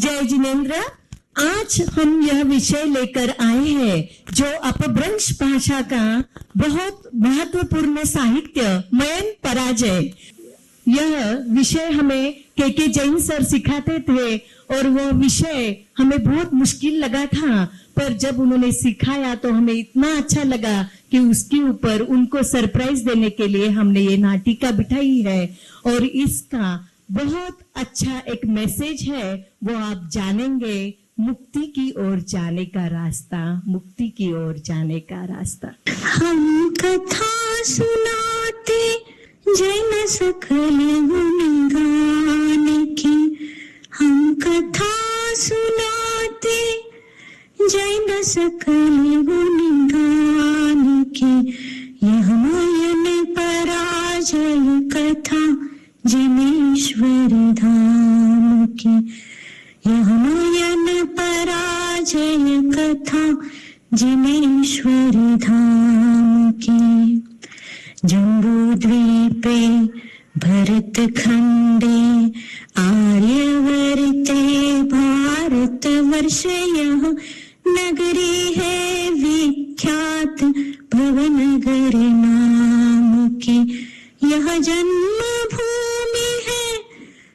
जय जिनेन्द्र, आज हम यह विषय लेकर आए हैं जो अपभ्रंश भाषा का बहुत महत्वपूर्ण साहित्य मयन पराजय। यह विषय हमें के जैन सर सिखाते थे और वह विषय हमें बहुत मुश्किल लगा था, पर जब उन्होंने सिखाया तो हमें इतना अच्छा लगा कि उसके ऊपर उनको सरप्राइज देने के लिए हमने ये नाटिका बिठाई है और इसका बहुत अच्छा एक मैसेज है, वो आप जानेंगे। मुक्ति की ओर जाने का रास्ता, मुक्ति की ओर जाने का रास्ता। हम कथा सुनाते जैन सकल गुण गान की, हम कथा सुनाते जैन सकल गुण गान की, यह मयन पराजय कथा जिनेश्वर धाम की, यह मयन पराजय कथा जिनेश्वर धाम की। जम्बूद्वीपे भरत खंडे आर्यवर्ते भारत वर्ष, यह नगरी है विख्यात भवनगर नाम की, यह जन्म भूमि है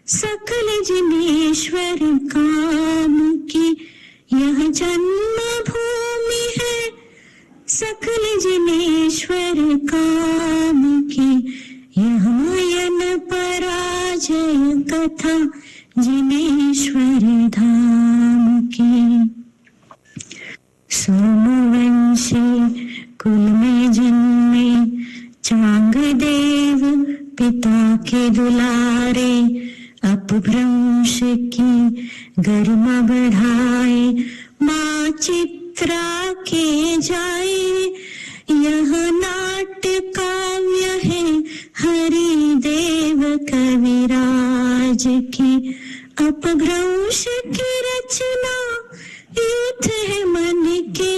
सकल जिनेश्वर काम की, यह जन्म भूमि है सकल जिनेश्वर काम की, यह मयन पराजय कथा जिनेश्वर धाम की। सोमवंशी कुल में जन्मे चांगदेव पिता के दुलारे, अपभ्रंश की गरिमा बढ़ाए माँ चित्रा के जाए, यह नाट्य काव्य है हरिदेव कविराज की, अपभ्रंश की रचना युद्ध है मन के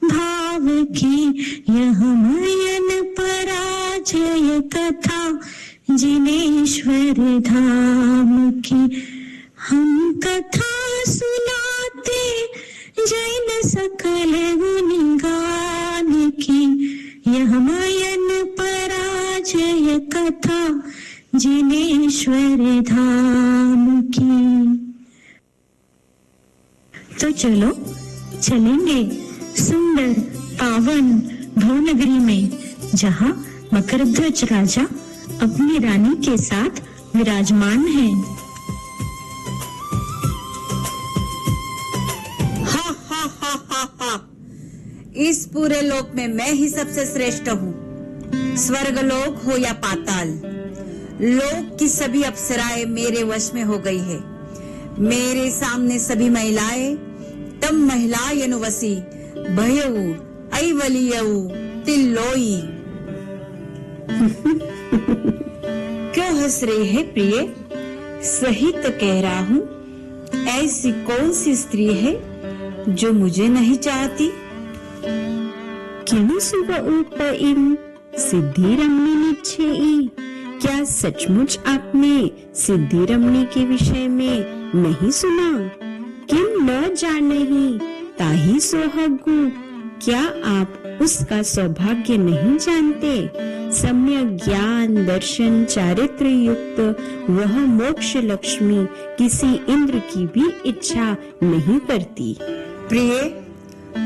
भाव की, यह मयन पराजय कथा जिनेश्वर धाम की। हम कथा सुनाते जैन सकल गुण गान की, यह मयन पराजय कथा जिनेश्वर धाम की। तो चलो चलेंगे सुंदर पावन भवनगरी में, जहाँ मकरध्वज राजा अपनी रानी के साथ विराजमान हैं। हा हा हा हा हा, इस पूरे लोक में मैं ही सबसे श्रेष्ठ हूँ। स्वर्ग लोक हो या पाताल, लोक की सभी अप्सराएं मेरे वश में हो गई है। मेरे सामने सभी महिलाएं तम महिलायनुवसी भयऊ ऐवलियऊ तिल्लोई। क्यों हंस रही है प्रिय? सही तो कह रहा हूँ। ऐसी कौन सी स्त्री है जो मुझे नहीं चाहती? सिद्धि रमणी निश्चयी, क्या सचमुच आपने सिद्धि रमणी के विषय में नहीं सुना? किम न जानहि ताहि सोहगु, क्या आप उसका सौभाग्य नहीं जानते? सम्यक ज्ञान दर्शन चारित्र युक्त वह मोक्ष लक्ष्मी किसी इंद्र की भी इच्छा नहीं करती। प्रिय,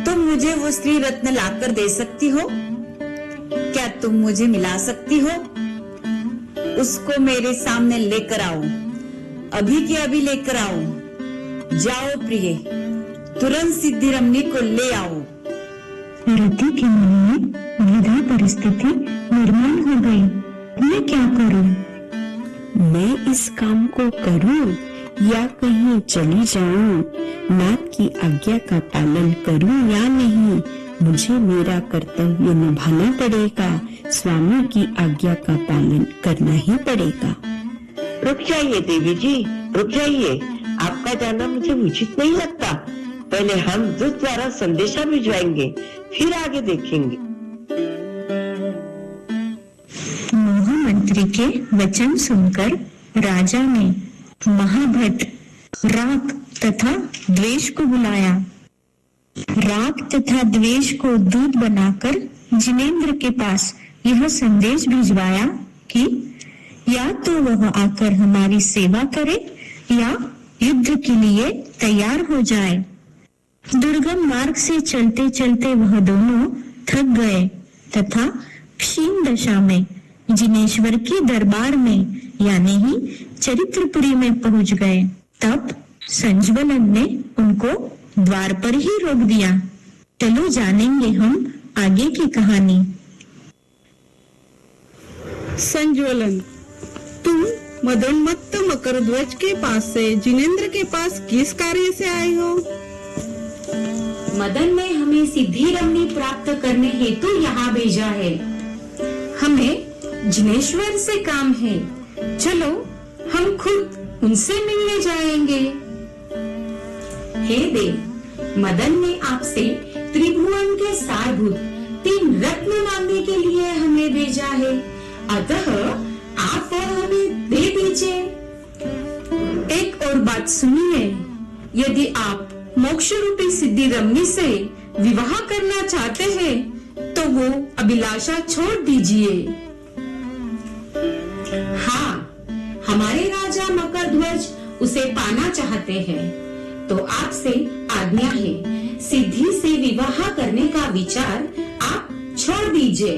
तुम मुझे वो स्त्री रत्न लाकर दे सकती हो? क्या तुम मुझे मिला सकती हो? उसको मेरे सामने लेकर आओ, अभी के अभी लेकर आओ। जाओ प्रिय, तुरंत सिद्धि रमणी को ले आओ। रति के मन में द्विधा परिस्थिति निर्माण हो गई। मैं क्या करूं? मैं इस काम को करूं या कहीं चली जाऊं? नाथ की आज्ञा का पालन करूं या नहीं? मुझे मेरा कर्तव्य निभाना पड़ेगा, स्वामी की आज्ञा का पालन करना ही पड़ेगा। रुक जाइए देवी जी, रुक जाइए। आपका जाना मुझे उचित नहीं लगता। पहले हम दूत द्वारा संदेशा भिजवाएंगे, फिर आगे देखेंगे। महामंत्री के वचन सुनकर राजा ने महाभट राग तथा द्वेष को बुलाया। राग तथा द्वेष को दूत बनाकर जिनेंद्र के पास यह संदेश भिजवाया कि या तो वह आकर हमारी सेवा करे या युद्ध के लिए तैयार हो जाए। दुर्गम मार्ग से चलते चलते वह दोनों थक गए तथा क्षीण दशा में जिनेश्वर के दरबार में यानी ही चरित्रपुरी में पहुंच गए। तब संजवलन ने उनको द्वार पर ही रोक दिया। चलो जानेंगे हम आगे की कहानी। संज्वलन, तुम मदोन्मत्त मकरध्वज के पास से जिनेंद्र के पास किस कार्य से आए हो? मदन ने हमें सिद्धि रमणी प्राप्त करने हेतु यहाँ भेजा है। हमें जिनेश्वर से काम है। चलो हम खुद उनसे मिलने जाएंगे। हे देव, मदन ने आपसे त्रिभुवन के सारभूत 3 रत्न मांगने के लिए हमें भेजा है, अतः आप वह हमें दे दीजिए। एक और बात सुनिए, यदि आप मोक्ष रूपी सिद्धि रमणी से विवाह करना चाहते हैं तो वो अभिलाषा छोड़ दीजिए। हाँ, हमारे राजा मकरध्वज उसे पाना चाहते हैं, तो आपसे आज्ञा है, सिद्धि से विवाह करने का विचार आप छोड़ दीजिए।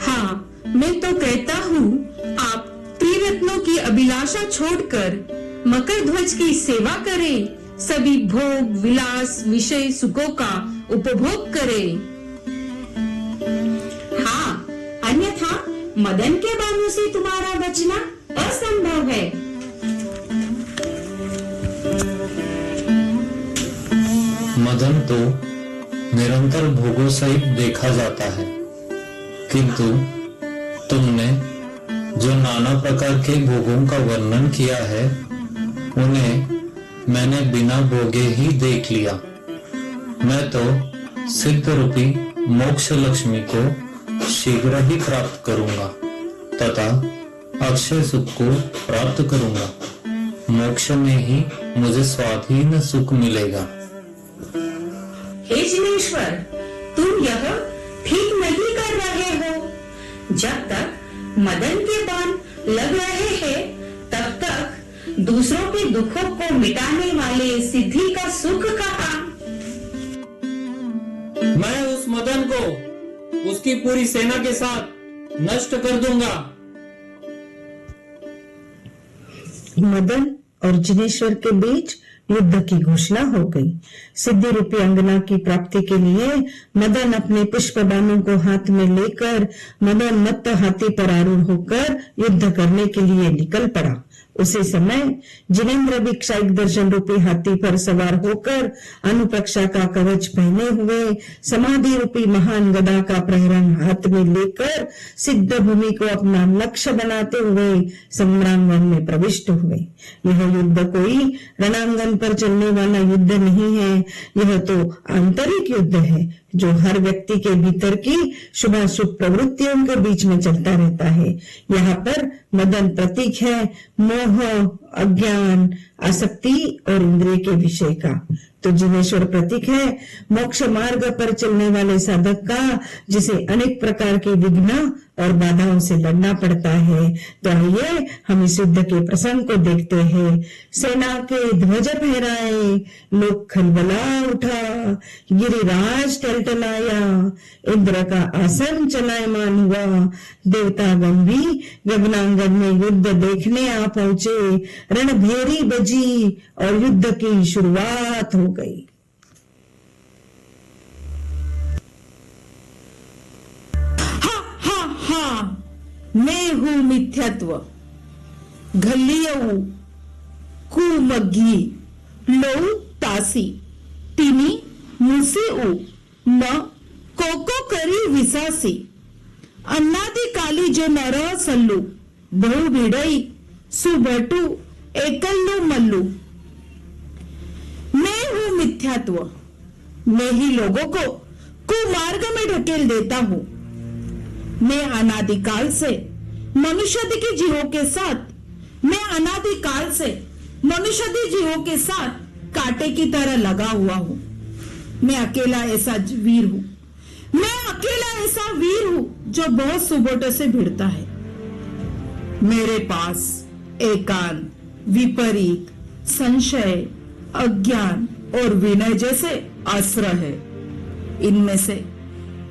हाँ, मैं तो कहता हूँ आप त्रिरत्नों की अभिलाषा छोड़कर मकरध्वज की सेवा करें, सभी भोग विलास विषय सुखों का उपभोग करें। हाँ, अन्यथा मदन के बानों से तुम्हारा बचना असंभव है। मदन तो निरंतर भोगों सहित देखा जाता है, किंतु तुमने जो नाना प्रकार के भोगों का वर्णन किया है उन्हें मैंने बिना भोगे ही देख लिया। मैं तो सिद्ध रूपी मोक्ष लक्ष्मी को शीघ्र ही प्राप्त करूंगा तथा अक्षय सुख को प्राप्त करूंगा। मोक्ष में ही मुझे स्वाधीन सुख मिलेगा। हे जिनेश्वर, तुम यह ठीक नहीं कर रहे हो। जब तक मदन के बाण लग रहे हैं, तब तक दूसरों के दुखों को मिटाने वाले सिद्धि का सुख कहाँ? मैं उस मदन को उसकी पूरी सेना के साथ नष्ट कर दूंगा। मदन और जिनेश्वर के बीच युद्ध की घोषणा हो गई। सिद्धि रूपी अंगना की प्राप्ति के लिए मदन अपने पुष्प बाणों को हाथ में लेकर मदन मत्त हाथी पर आरूढ़ होकर युद्ध करने के लिए निकल पड़ा। उसी समय जिनेंद्र भी क्षायिक दर्शन रूपी हाथी पर सवार होकर अनुपक्षा का कवच पहने हुए समाधि रूपी महान गदा का प्रहरण हाथ में लेकर सिद्ध भूमि को अपना लक्ष्य बनाते हुए संग्रामवन में प्रविष्ट हुए। यह युद्ध कोई रणांगन पर चलने वाला युद्ध नहीं है, यह तो आंतरिक युद्ध है जो हर व्यक्ति के भीतर की शुभाशुभ प्रवृत्तियों के बीच में चलता रहता है। यहाँ पर मदन प्रतीक है मोह, अज्ञान, आसक्ति और इंद्रिय के विषय का, तो जिनेश्वर प्रतीक है मोक्ष मार्ग पर चलने वाले साधक का, जिसे अनेक प्रकार के विघ्न और बाधाओं से लड़ना पड़ता है। तो आइए हम इस युद्ध के प्रसंग को देखते हैं। सेना के ध्वज फहराए, लोक खलबला उठा, गिरिराज टलटलाया, इंद्र का आसन चलायमान हुआ, देवतागण भी गगनांगन में युद्ध देखने आ पहुंचे, रणभेरी बजी और युद्ध की शुरुआत हो गई। मैं हूँ मिथ्यात्व, घल्लियऊ कुमग्गी लौ तासी तिनी मुसेऊ न कोको करी विसासी, अन्नादि काली जो नर सल्लू बहु भिड़ई सुभटू एकल्लू मल्लू। मैं हूँ मिथ्यात्व, मैं ही लोगों को कुमार्ग में ढकेल देता हूँ। मैं अनादिकाल से मनुष्य के जीवों के साथ, मैं अनादिकाल से मनुष्यादि जीवों के साथ कांटे की तरह लगा हुआ हूं। मैं अकेला ऐसा वीर हूं, मैं अकेला ऐसा वीर हूं जो बहुत सुबोटों से भिड़ता है। मेरे पास एकांत, विपरीत, संशय, अज्ञान और विनय जैसे अस्त्र है। इनमें से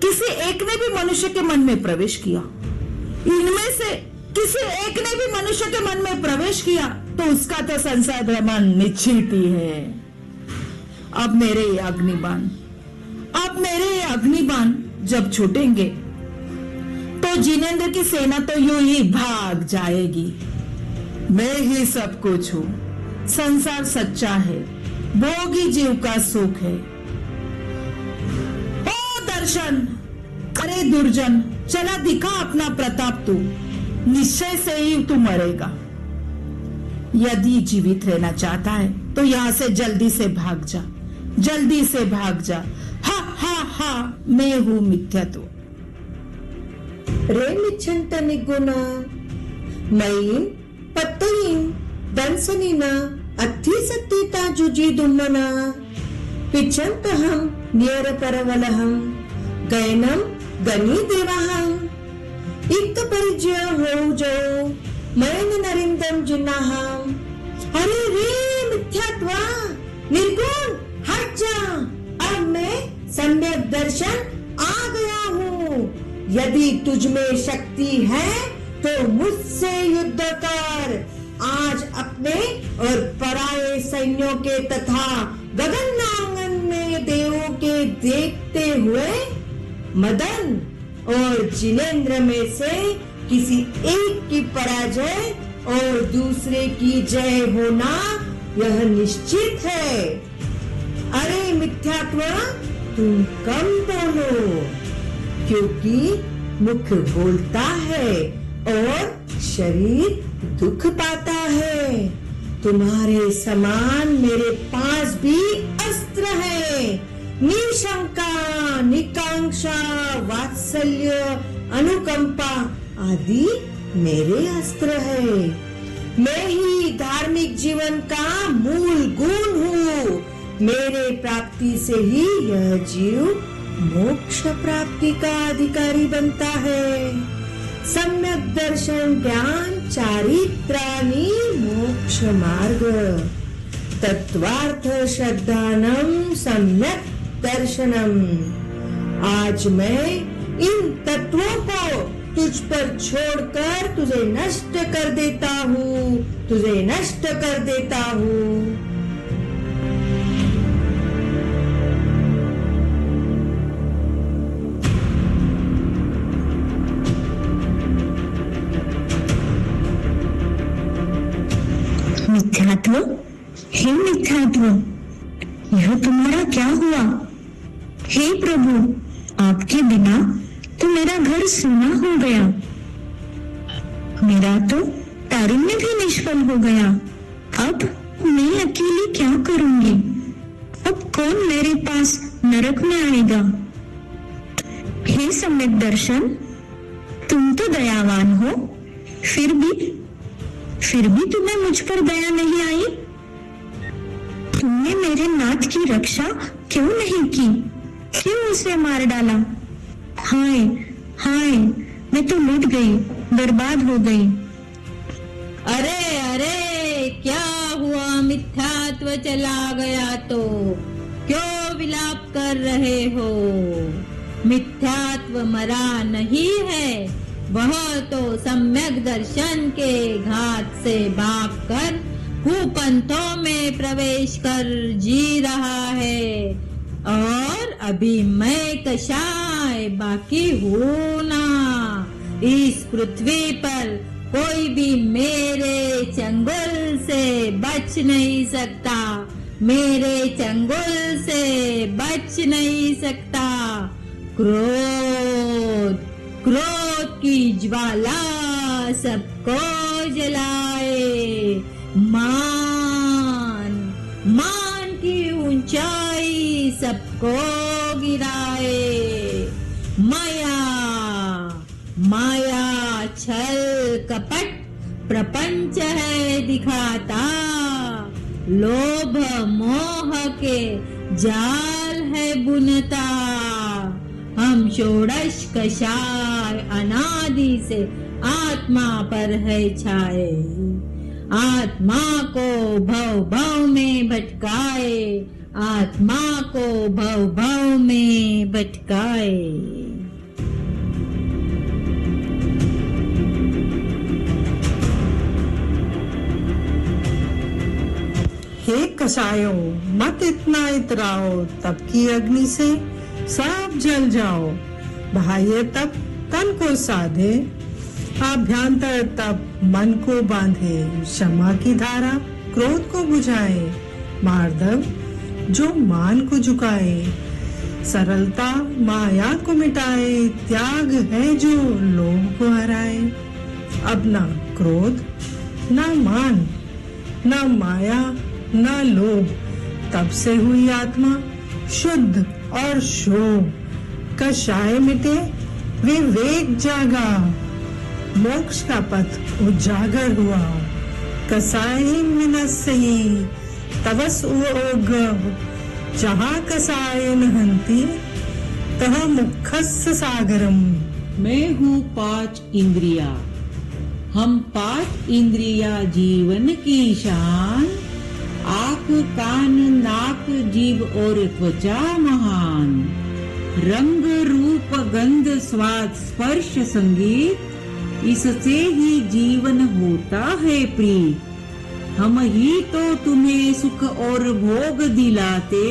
किसी एक ने भी मनुष्य के मन में प्रवेश किया, इनमें से किसी एक ने भी मनुष्य के मन में प्रवेश किया तो उसका तो संसार भ्रमण निश्चित ही है। अब मेरे ये अग्निबाण जब छूटेंगे तो जिनेंद्र की सेना तो यूं ही भाग जाएगी। मैं ही सब कुछ हूं, संसार सच्चा है, भोगी जीव का सुख है। ओ दर्शन, अरे दुर्जन, चला दिखा अपना प्रताप तू, निश्चय से ही तू मरेगा। यदि जीवित रहना चाहता है तो यहां से जल्दी से भाग जा, जल्दी से भाग जा। हा हा हा, मैं हूं मिथ्यात्व। रे मिच्छन्त निगुण मयि पत्तयिं दंसनिन अत्थि सत्तिता जुजि दुम्मना पिच्छन्तहं न्यरपरवलहं गयनं गनि देवाहं इक्त परिचय हो जो मयन नरिंदम जिन्नाहं। अरे रे मिथ्यात्वा, निर्गुण, हट जा। अब मैं सम्यक दर्शन आ गया हूँ। यदि तुझ में शक्ति है तो मुझसे युद्ध कर। आज अपने और पराये सैन्यों के तथा गगन आंगन में देवों के देखते हुए मदन और जिनेंद्र में से किसी एक की पराजय और दूसरे की जय होना यह निश्चित है। अरे मिथ्यात्वा, तुम कम बोलो, क्योंकि मुख बोलता है और शरीर दुख पाता है। तुम्हारे समान मेरे पास भी अस्त्र है। निशंका, निकांक्षा, वात्सल्य, अनुकंपा आदि मेरे अस्त्र है। मैं ही धार्मिक जीवन का मूल गुण हूँ। मेरे प्राप्ति से ही यह जीव मोक्ष प्राप्ति का अधिकारी बनता है। सम्यक दर्शन ज्ञान चारित्राणि मोक्ष मार्ग तत्वार्थ श्रद्धानम सम्यक दर्शनम। आज मैं इन तत्वों को तुझ पर छोड़कर तुझे नष्ट कर देता हूँ, तुझे नष्ट कर देता हूँ। मिथ्यात्व, हे मिथ्यात्व, यह तुम्हारा क्या हुआ? हे प्रभु, आपके बिना तो मेरा घर सूना हो गया, मेरा तो तारुण्य भी निष्फल हो गया। अब मैं अकेली क्या करूंगी? अब कौन मेरे पास नरक में आएगा? हे सम्यक दर्शन, तुम तो दयावान हो, फिर भी तुम्हें मुझ पर दया नहीं आई। तुमने मेरे नाथ की रक्षा क्यों नहीं की? क्यों उसे मार डाला? हाय हाय, मैं तो लुट गई, बर्बाद हो गई। अरे अरे, क्या हुआ? मिथ्यात्व चला गया तो क्यों विलाप कर रहे हो? मिथ्यात्व मरा नहीं है, वह तो सम्यक दर्शन के घाट से भागकर कुपंथों में प्रवेश कर जी रहा है। और अभी मैं कशाय बाकी हूँ ना। इस पृथ्वी पर कोई भी मेरे चंगुल से बच नहीं सकता, मेरे चंगुल से बच नहीं सकता। क्रोध की ज्वाला सबको जलाए, मान की ऊंचाई सबको गिराए। माया छल कपट प्रपंच है दिखाता, लोभ मोह के जाल है बुनता। हम षोडश कषाय अनादि से आत्मा पर है छाए, आत्मा को भव भव में भटकाए, आत्मा को भव भव में भटकाए। हे कसायो, मत इतना इतराओ, तप की अग्नि से सब जल जाओ। बाह्य तप तन को साधे, आभ्यंतर तप मन को बांधे। क्षमा की धारा क्रोध को बुझाए, मार्दव जो मान को झुकाए। सरलता माया को मिटाए, त्याग है जो लोभ को हराए। अब ना क्रोध, ना मान, ना माया, ना लोभ, तब से हुई आत्मा शुद्ध और शोभ। कषाय मिटे विवेक जागा, मोक्ष का पथ उजागर हुआ। कसाय विनश्यति तवस ओग, जहाँ कसायन हंति तह मुखस्य सागरम। मैं हूँ 5 इंद्रिया, हम 5 इंद्रिया जीवन की शान। आँख कान नाक जीभ और त्वचा महान। रंग रूप गंध स्वाद स्पर्श संगीत, इससे ही जीवन होता है प्रिय। हम ही तो तुम्हें सुख और भोग दिलाते,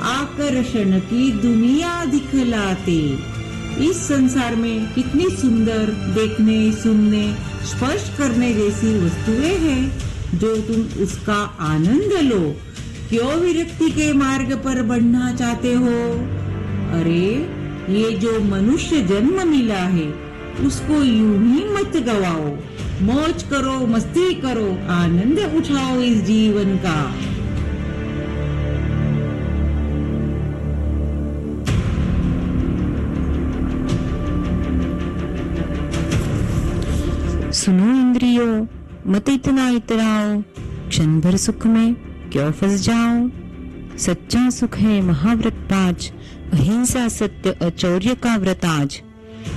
आकर्षण की दुनिया दिखलाते। इस संसार में कितनी सुंदर देखने सुनने स्पर्श करने जैसी वस्तुएं हैं, जो तुम उसका आनंद लो। क्यों विरक्ति के मार्ग पर बढ़ना चाहते हो? अरे ये जो मनुष्य जन्म मिला है उसको यूं ही मत गवाओ। मौज करो, मस्ती करो, आनंद उठाओ इस जीवन का। सुनो इंद्रियों, मत इतना इतराओ, क्षण भर सुख में क्यों फंस जाओ। सच्चा सुख है महाव्रत 5, अहिंसा सत्य अचौर्य का व्रत आज।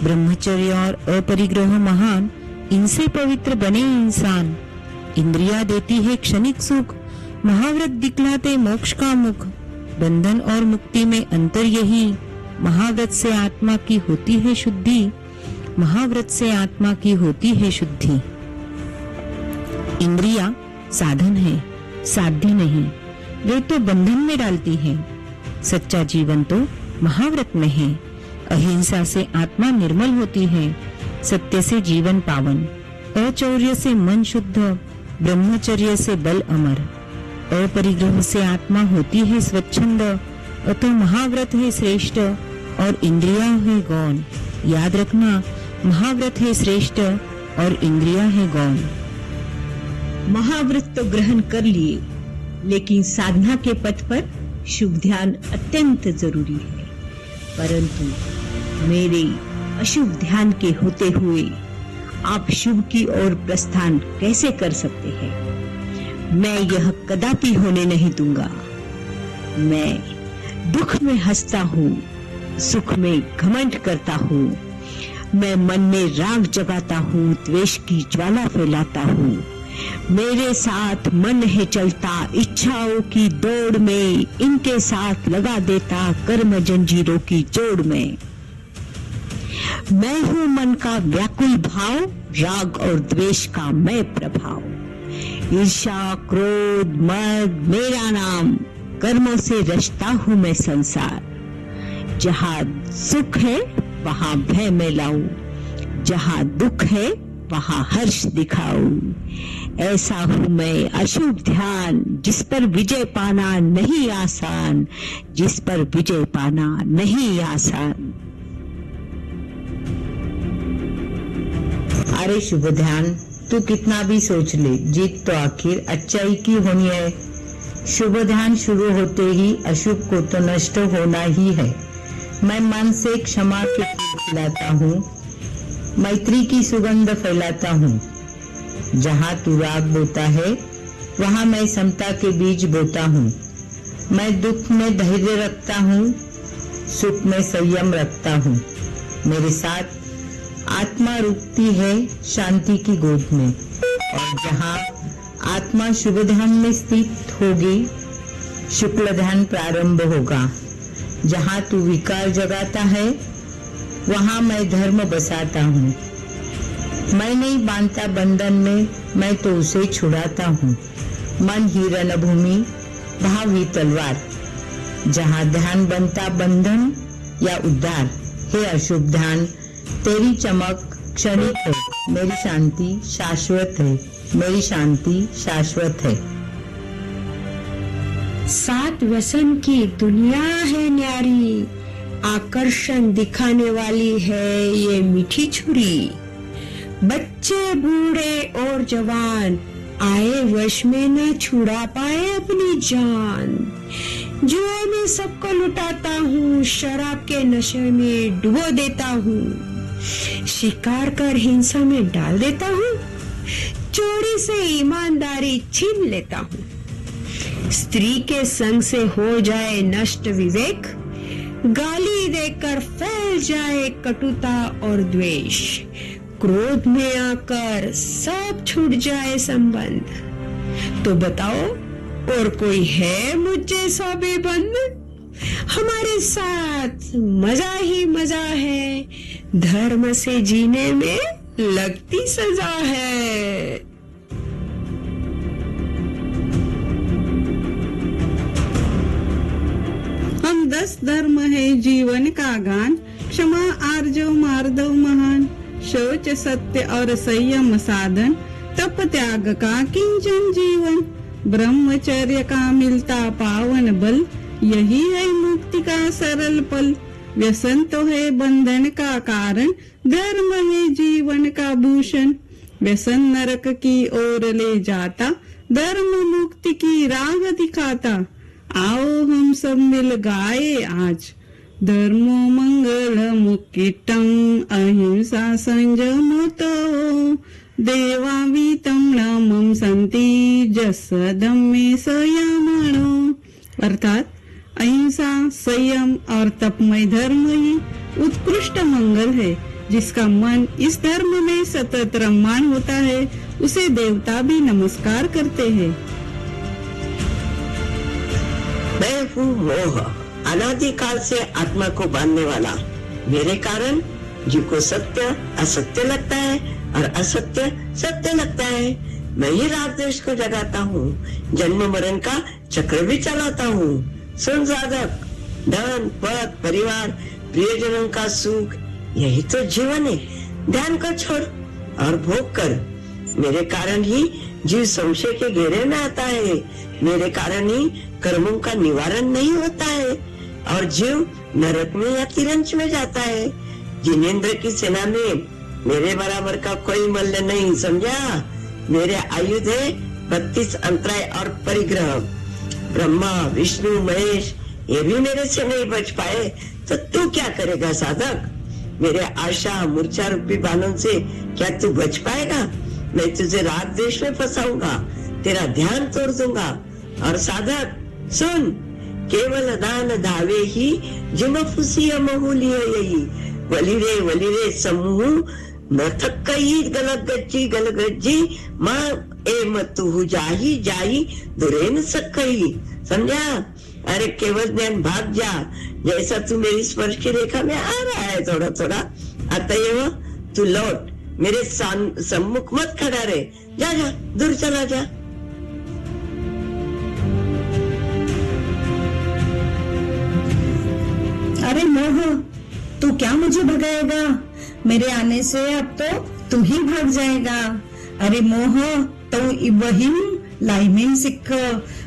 ब्रह्मचर्य और अपरिग्रह महान, इनसे पवित्र बने इंसान। इंद्रिया देती है क्षणिक सुख, महाव्रत दिखलाते मोक्ष का मुख। बंधन और मुक्ति में अंतर यही, महाव्रत से आत्मा की होती है शुद्धि, महाव्रत से आत्मा की होती है शुद्धि। इंद्रिया साधन है, साध्य नहीं, वे तो बंधन में डालती है। सच्चा जीवन तो महाव्रत में है। अहिंसा से आत्मा निर्मल होती है, सत्य से जीवन पावन, अचौर्य से मन शुद्ध, ब्रह्मचर्य से बल अमर, अपरिग्रह से आत्मा होती है स्वच्छंद। अतः महाव्रत है श्रेष्ठ और इंद्रिया है गौण। याद रखना, महाव्रत है श्रेष्ठ और इंद्रिया है गौण। महाव्रत तो ग्रहण कर लिए, लेकिन साधना के पथ पर शुभ ध्यान अत्यंत जरूरी है। परंतु मेरे अशुभ ध्यान के होते हुए आप शुभ की ओर प्रस्थान कैसे कर सकते हैं? मैं यह कदापि होने नहीं दूंगा। मैं दुख में हंसता हूँ, सुख में घमंड करता हूँ। मैं मन में राग जगाता हूँ, द्वेष की ज्वाला फैलाता हूँ। मेरे साथ मन है चलता इच्छाओं की दौड़ में, इनके साथ लगा देता कर्म जंजीरों की जोड़ में। मैं हूँ मन का व्याकुल भाव, राग और द्वेष का मैं प्रभाव। ईर्ष्या क्रोध मद मेरा नाम, कर्मों से रचता हूँ मैं संसार। जहाँ सुख है वहाँ भय में लाऊं, जहाँ दुख है वहाँ हर्ष दिखाऊं। ऐसा हूँ मैं अशुभ ध्यान, जिस पर विजय पाना नहीं आसान, जिस पर विजय पाना नहीं आसान। अरे शुभ ध्यान, तू कितना भी सोच ले, जीत तो आखिर अच्छाई की होनी है। शुभ ध्यान शुरू होते ही अशुभ को तो नष्ट होना ही है। मैं मन से क्षमा के फूल खिलाता हूँ, मैत्री की सुगंध फैलाता हूँ। जहाँ तू राग बोता है वहाँ मैं समता के बीज बोता हूँ। मैं दुख में धैर्य रखता हूँ, सुख में संयम रखता हूँ। मेरे साथ आत्मा रुकती है शांति की गोद में, और जहाँ आत्मा शुभ ध्यान में स्थित होगी, शुक्ल ध्यान प्रारंभ होगा। जहाँ तू विकार जगाता है, वहाँ मैं धर्म बसाता हूँ। मैं नहीं बांधता बंधन में, मैं तो उसे छुड़ाता हूँ। मन ही रणभूमि, भाव ही तलवार। जहाँ ध्यान बनता बंधन या उद्धार, हे अशुभ ध्यान, तेरी चमक क्षणिक है, मेरी शांति शाश्वत है, मेरी शांति शाश्वत है। सात व्यसन की दुनिया है न्यारी, आकर्षण दिखाने वाली है ये मीठी छुरी। बच्चे बूढ़े और जवान आए वश में न छुड़ा पाए अपनी जान। जुए में सबको लुटाता हूँ, शराब के नशे में डुबो देता हूँ। शिकार कर हिंसा में डाल देता हूँ, चोरी से ईमानदारी छीन लेता हूँ। स्त्री के संग से हो जाए नष्ट विवेक, गाली देकर फैल जाए कटुता और द्वेष। क्रोध में आकर सब छूट जाए संबंध। तो बताओ, और कोई है मुझ जैसा बेबंद? हमारे साथ मजा ही मजा है, धर्म से जीने में लगती सजा है। हम 10 धर्म है जीवन का गान, क्षमा आर्जव मार्दव महान, शौच सत्य और संयम साधन, तप त्याग का किंचन जीवन, ब्रह्मचर्य का मिलता पावन बल, यही है मुक्ति का सरल पल। व्यसन तो है बंधन का कारण, धर्म है जीवन का भूषण। व्यसन नरक की ओर ले जाता, धर्म मुक्ति की राह दिखाता। आओ हम सब मिल गाए आज, धर्मो मंगल मुक्तिटं, अहिंसा संयमतो, देवावीतं नामं संति, जसदम्मे संयमणो। अर्थात अहिंसा, संयम और तपमय धर्म ही उत्कृष्ट मंगल है। जिसका मन इस धर्म में सतत रममाण होता है, उसे देवता भी नमस्कार करते हैं। मैं हूँ मोह, अनादिकाल से आत्मा को बांधने वाला। मेरे कारण जीव को सत्य असत्य लगता है और असत्य सत्य लगता है। मैं ही राग द्वेष को जगाता हूँ, जन्म मरण का चक्र भी चलाता हूँ। सुन साधक, धन पद परिवार प्रियजनों का सुख, यही तो जीवन है। ध्यान को छोड़ और भोग कर। मेरे कारण ही जीव संशय के घेरे में आता है, मेरे कारण ही कर्मों का निवारण नहीं होता है और जीव नरक में या तिरंच में जाता है। जिनेंद्र की सेना में मेरे बराबर का कोई मल्ल नहीं, समझा? मेरे आयुध है 32 अंतराय और परिग्रह। ब्रह्मा विष्णु महेश ये भी मेरे से नहीं बच पाए, तो तू क्या करेगा साधक? मेरे आशा मूर्छा रूपी बाणों से क्या तू बच पाएगा? मैं तुझे राग देश में फंसाऊंगा, तेरा ध्यान तोड़ दूंगा। और साधक सुन, केवल दान धावे ही जिम फुसी मोहूली है यही। वली रे समूह मथक कई गल गज्जी माँ ए मतु जाही जाही दुरेन सकई। समझा? अरे केवल ज्ञान भाग जा, जैसा तू मेरी स्पर्श की रेखा में आ रहा है थोड़ा थोड़ा, अतएव तू लौट, मेरे सम्मुख मत खड़ा रहे। जा जा, दूर चला जा। अरे मोह, तू क्या मुझे भगाएगा? मेरे आने से अब तो तू ही भाग जाएगा। अरे मोह, तो वही लाइमें सिख,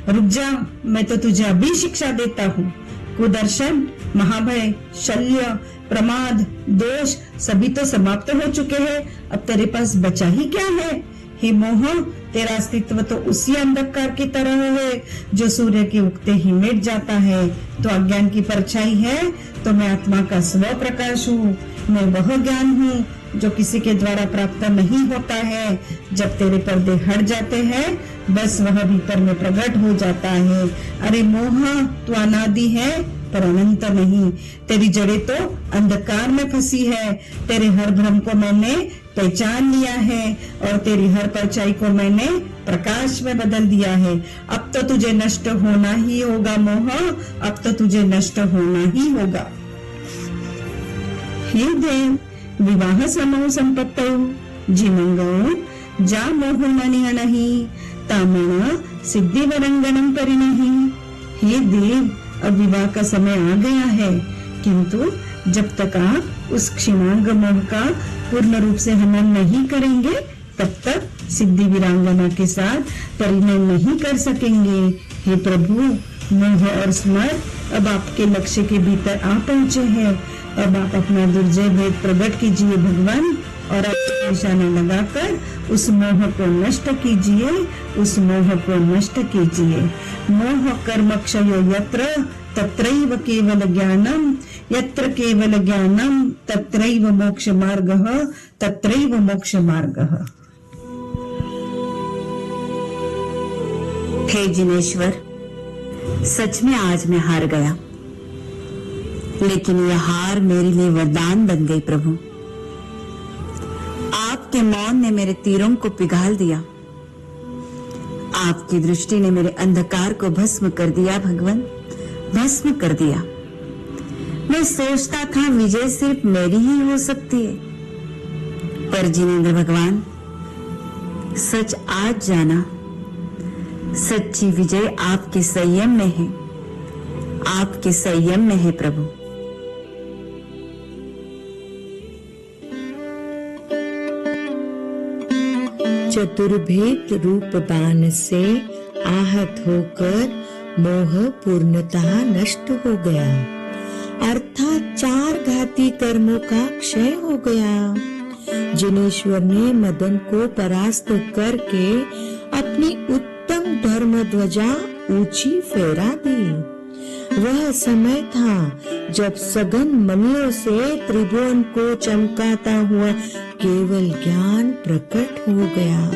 रुक जा, मैं तो तुझे अभी शिक्षा देता हूँ। कुदर्शन, महाभय, शल्य, प्रमाद, दोष सभी तो समाप्त हो चुके हैं। अब तेरे पास बचा ही क्या है? हे मोह, तेरा अस्तित्व तो उसी अंधकार की तरह है जो सूर्य के उगते ही मिट जाता है। तो अज्ञान की परछाई है, तो मैं आत्मा का स्व प्रकाश हूँ। मैं वह ज्ञान हूँ जो किसी के द्वारा प्राप्त नहीं होता है। जब तेरे पर्दे हट जाते हैं बस वह भीतर में प्रकट हो जाता है। अरे मोह, तू अनादि है पर अनंत नहीं। तेरी जड़ें तो अंधकार में फंसी है। तेरे हर भ्रम को मैंने पहचान लिया है और तेरी हर परछाई को मैंने प्रकाश में बदल दिया है। अब तो तुझे नष्ट होना ही होगा मोह, अब तो तुझे नष्ट होना ही होगा। हे देव, विवाह समूह संपत्तौ जिमंगौ जा मोह मनिहनहि तामण सिद्धि वरंगणम परिणहि। हे देव, अब विवाह का समय आ गया है, किंतु जब तक आप उस क्षीणांग मोह का पूर्ण रूप से हनन नहीं करेंगे तब तक सिद्धि वीरांगना के साथ परिणय नहीं कर सकेंगे। हे प्रभु, मोह और स्मर अब आपके लक्ष्य के भीतर आ पहुंचे हैं। अब आप अपना दुर्जय भेद प्रकट कीजिए भगवान और अपना निशाना लगाकर उस मोह को नष्ट कीजिए, उस मोह को नष्ट कीजिए। मोह कर्म क्षयो यत्र तत्रैव केवल ज्ञानम, यत्र केवल ज्ञानम तत्रैव मोक्ष मार्गः, तत्रैव मोक्ष मार्गः। हे जिनेश्वर, सच में आज मैं हार गया, लेकिन यह हार मेरे लिए वरदान बन गई। प्रभु, आपके मौन ने मेरे तीरों को पिघाल दिया, आपकी दृष्टि ने मेरे अंधकार को भस्म कर दिया। भगवान, भस्म कर दिया। मैं सोचता था विजय सिर्फ मेरी ही हो सकती है, पर जिनेंद्र भगवान, सच आज जाना, सच्ची विजय आपके संयम में है, आपके संयम में है प्रभु। चतुर्भेद रूप बाण से आहत होकर मोह पूर्णतः नष्ट हो गया, अर्थात 4 घाती कर्मों का क्षय हो गया। जिनेश्वर ने मदन को परास्त करके अपनी उत्तम धर्म ध्वजा ऊंची फहरा दी। वह समय था जब सघन मणियों से त्रिभुवन को चमकाता हुआ केवल ज्ञान प्रकट हो गया,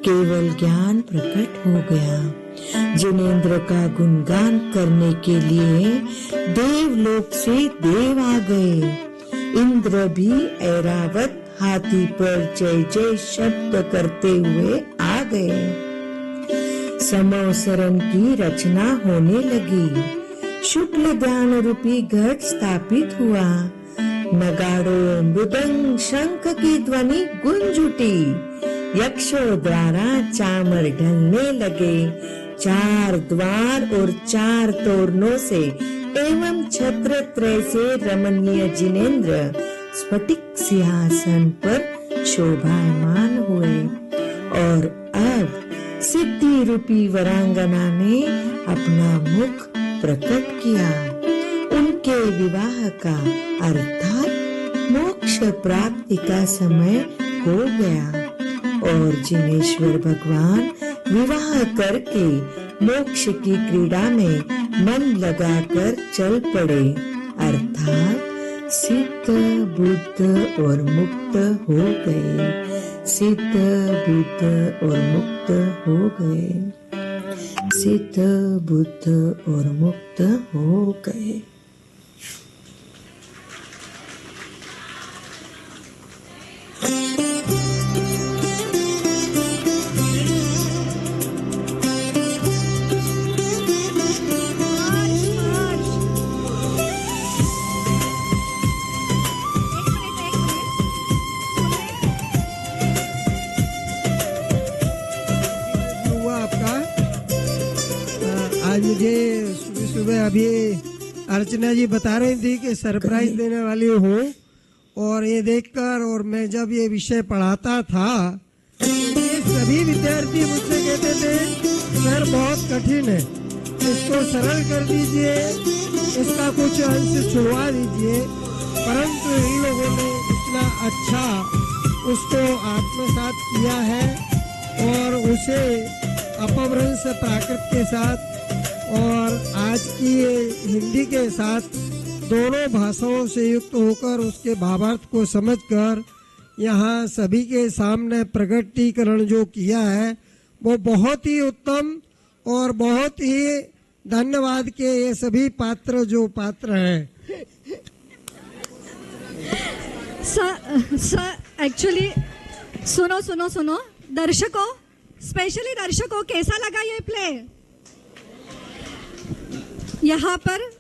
केवल ज्ञान प्रकट हो गया। जिनेंद्र का गुणगान करने के लिए देवलोक से देव आ गए। इंद्र भी ऐरावत हाथी पर जय जय शब्द करते हुए आ गए। समवसरण की रचना होने लगी। शुक्ल ध्यान रूपी घट स्थापित हुआ। नगाड़ों, मृदंग, शंख की ध्वनि गूंज उठी। यक्षों द्वारा चामर ढलने लगे। 4 द्वार और 4 तोरणों से एवं छत्र त्रय से रमणीय जिनेंद्र स्फटिक सिंहासन पर शोभायमान हुए। और अब सिद्धि रूपी वरांगना ने अपना मुख प्रकट किया। उनके विवाह का अर्थात मोक्ष प्राप्ति का समय हो गया और जिनेश्वर भगवान विवाह करके मोक्ष की क्रीड़ा में मन लगाकर चल पड़े, अर्थात सिद्ध, बुद्ध और मुक्त हो गए। सिद्ध, बुद्ध और मुक्त हो गए। सिद्ध, बुद्ध और मुक्त हो गए। आज मुझे सुबह सुबह अभी अर्चना जी बता रही थी कि सरप्राइज देने वाली हूँ, और ये देखकर और मैं जब ये विषय पढ़ाता था ये सभी विद्यार्थी मुझसे कहते थे सर बहुत कठिन है, इसको सरल कर दीजिए, इसका कुछ अंश छुड़वा दीजिए। परंतु इन लोगों ने इतना अच्छा उसको आत्मसात किया है और उसे अपभ्रंश प्राकृत के साथ और आज की हिंदी के साथ दोनों भाषाओं से युक्त होकर उसके भावार्थ को समझकर यहाँ सभी के सामने प्रकटीकरण जो किया है वो बहुत ही उत्तम और बहुत ही धन्यवाद के ये सभी पात्र जो पात्र हैं। सर एक्चुअली सुनो दर्शकों, स्पेशली दर्शकों, कैसा लगा ये प्ले? यहाँ पर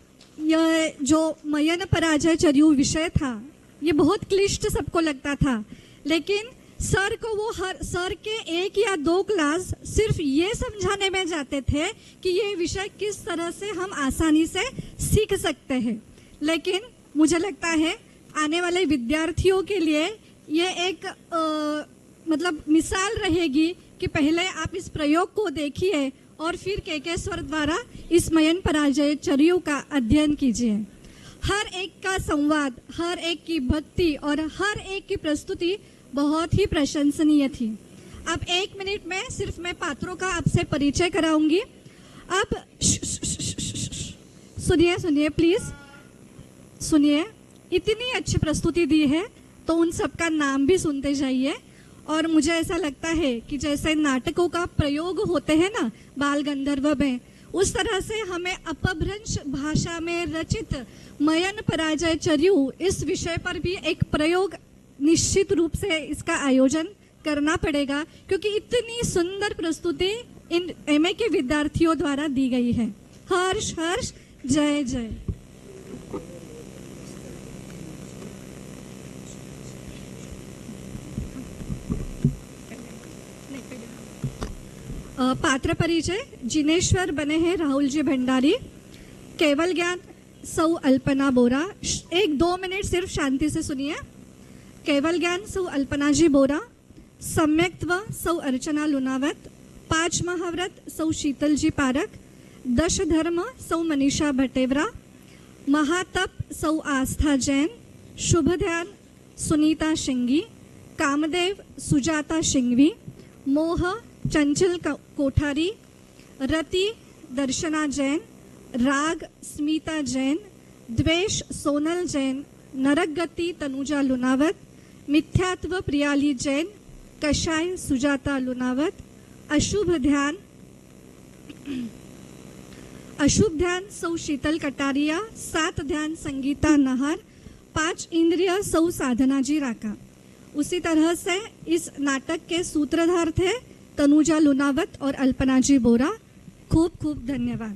यह जो मयन पराजय चर्यु विषय था ये बहुत क्लिष्ट सबको लगता था, लेकिन सर को वो सर के 1 या 2 क्लास सिर्फ ये समझाने में जाते थे कि ये विषय किस तरह से हम आसानी से सीख सकते हैं। लेकिन मुझे लगता है आने वाले विद्यार्थियों के लिए ये एक मतलब मिसाल रहेगी कि पहले आप इस प्रयोग को देखिए और फिर के स्वर द्वारा इस मयन पराजय चर्यु का अध्ययन कीजिए। हर एक का संवाद, हर एक की भक्ति और हर एक की प्रस्तुति बहुत ही प्रशंसनीय थी। अब 1 मिनट में सिर्फ मैं पात्रों का आपसे परिचय कराऊंगी। अब सुनिए प्लीज सुनिए। इतनी अच्छी प्रस्तुति दी है तो उन सबका नाम भी सुनते जाइए। और मुझे ऐसा लगता है कि जैसे नाटकों का प्रयोग होते हैं ना बाल गंधर्व में, उस तरह से हमें अपभ्रंश भाषा में रचित मयन पराजय चर्यु इस विषय पर भी एक प्रयोग निश्चित रूप से इसका आयोजन करना पड़ेगा, क्योंकि इतनी सुंदर प्रस्तुति इन एमए के विद्यार्थियों द्वारा दी गई है। हर्ष हर्ष, जय जय। पात्र परिचय। जिनेश्वर बने हैं राहुल जी भंडारी। केवल ज्ञान सौ अल्पना बोरा। 1-2 मिनट सिर्फ शांति से सुनिए। केवल ज्ञान सौ अल्पना जी बोरा। सम्यक्त्व सौ अर्चना लुनावत। 5 महाव्रत सौ शीतल जी पारक। 10 धर्म सौ मनीषा भटेवरा। महातप सौ आस्था जैन। शुभ ध्यान सुनीता शिंगी। कामदेव सुजाता शिंगवी। मोह चंचल कोठारी। रति दर्शना जैन। राग स्मिता जैन। द्वेष सोनल जैन। नरकगति तनुजा लुनावत। मिथ्यात्व प्रियाली जैन। कषाय सुजाता लुनावत। अशुभ ध्यान सौ शीतल कटारिया। 7 ध्यान संगीता नहर। 5 इंद्रिय सौ साधना जी राका। उसी तरह से इस नाटक के सूत्रधार थे तनुजा लुनावत और अल्पना जी बोरा। खूब खूब धन्यवाद।